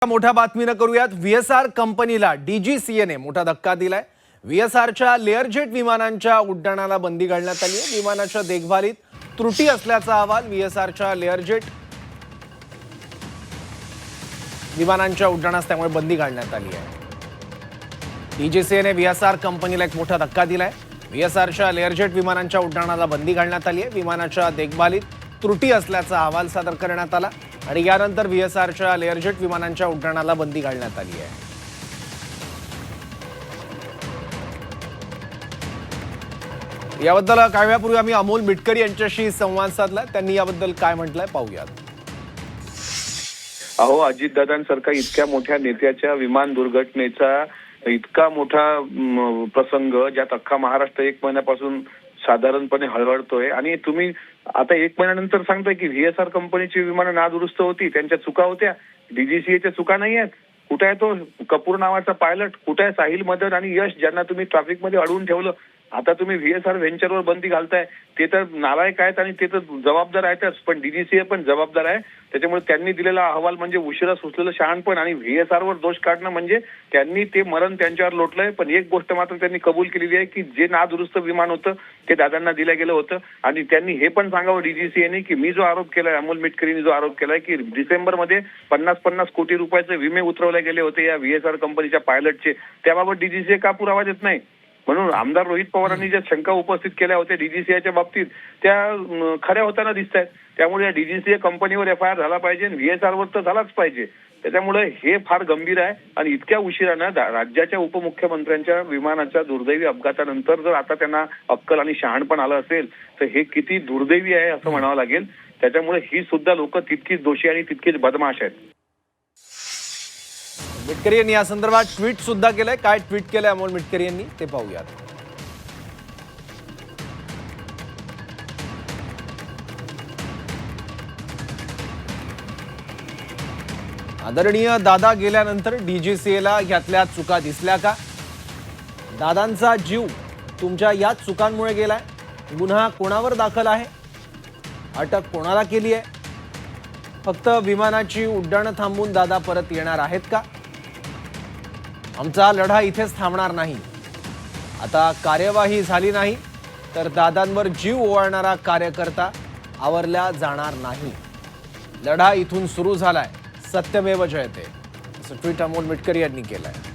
मोठ्या बातमीनं करूयात। व्हीएसआर कंपनीला डीजीसीएने मोठा धक्का दिलाय। व्हीएसआरच्या लेअरजेट विमानांच्या उड्डाणाला बंदी घालण्यात आली आहे। विमानाच्या देखभालीत त्रुटी असल्याचा अहवाल व्हीएसआरच्या लेअरजेट विमानांच्या उड्डाणास त्यामुळे बंदी घालण्यात आली आहे। डीजीसीएने व्हीएसआर कंपनीला एक मोठा धक्का दिलाय। व्हीएसआरच्या लेअरजेट विमानांच्या उड्डाणाला बंदी घालण्यात आली आहे। विमानाच्या देखभालीत त्रुटी असल्याचा अहवाल सादर करण्यात आला आणि यानंतर व्हीएसआरच्या लेअरजेट विमानांच्या उड्डाणाला बंदी घालण्यात आली आहे। याबद्दल काही वेळापूर्वी आम्ही अमोल मिटकरी यांच्याशी संवाद साधला। त्यांनी याबद्दल काय म्हटलंय पाहूयात। अहो, अजितदादांसारखा इतक्या मोठ्या नेत्याच्या विमान दुर्घटनेचा इतका मोठा प्रसंग ज्यात अख्खा महाराष्ट्र एक महिन्यापासून साधारणपणे हळहळतोय आणि तुम्ही आता एक महिन्यानंतर सांगताय की व्हीएसआर कंपनीची विमानं नादुरुस्त होती, त्यांच्या चुका होत्या। डीजीसीएच्या चुका नाही आहेत। कुठे आहे तो कपूर नावाचा पायलट? कुठे आहे साहिल मदन आणि यश ज्यांना तुम्ही ट्रॅफिकमध्ये अडवून ठेवलं? आता तुम्ही व्हीएसआर व्हेंचरवर बंदी घालताय। ते तर नालायक आहेत आणि ते तर जबाबदार आहेतच, पण डीजीसीए पण जबाबदार आहे। त्याच्यामुळे त्यांनी दिलेला अहवाल म्हणजे उशिरा सुचलेलं शहाणपण आणि व्हीएसआरवर दोष काढणं म्हणजे त्यांनी ते मरण त्यांच्यावर लोटलंय। पण एक गोष्ट मात्र त्यांनी कबूल केलेली आहे की जे नादुरुस्त विमान होतं ते दादांना दिलं गेलं होतं आणि त्यांनी हे पण सांगावं डीजीसीएने की मी जो आरोप केलाय, अमोल मिटकरींनी जो आरोप केलाय की डिसेंबरमध्ये 50-50 कोटी रुपयाचे विमे उतरवले गेले होते या व्हीएसआर कंपनीच्या पायलटचे, त्याबाबत डीजीसीए का पुरावा देत नाही? म्हणून आमदार रोहित पवारांनी ज्या शंका उपस्थित केल्या होत्या डीजीसीएच्या बाबतीत त्या खऱ्या होताना दिसत आहेत। त्यामुळे या डीजीसीए कंपनीवर एफआयआर झाला पाहिजे, व्हीएसआरवर तर झालाच पाहिजे। त्याच्यामुळे हे फार गंभीर आहे आणि इतक्या उशिरानं राज्याच्या उपमुख्यमंत्र्यांच्या विमानाच्या दुर्दैवी अपघातानंतर जर आता त्यांना अक्कल आणि शहाणपण आलं असेल तर हे किती दुर्दैवी आहे असं म्हणावं लागेल। त्याच्यामुळे ही सुद्धा लोक तितकीच दोषी आणि तितकीच बदमाश आहेत। मिटकरी यांनी या संदर्भात ट्विट सुद्धा केलंय। काय ट्विट केलंय अमोल मिटकरी यांनी ते पाहूयात। आदरणीय दादा गेल्यानंतर डीजीसीएला यातल्या चुका दिसल्या का? दादांचा जीव तुमच्या याच चुकांमुळे गेलाय? गुन्हा कोणावर दाखल आहे? अटक कोणाला केली आहे? फक्त विमानाची उड्डाणं थांबवून दादा परत येणार आहेत का? आमचा लढा इथेच थांबणार नाही। आता कार्यवाही झाली नाही तर दादांवर जीव ओवाळणारा कार्यकर्ता आवरला जाणार नाही। लढा इथून सुरू झालाय, सत्यमेव जयते असं ट्विट अमोल मिटकरी यांनी केलंय।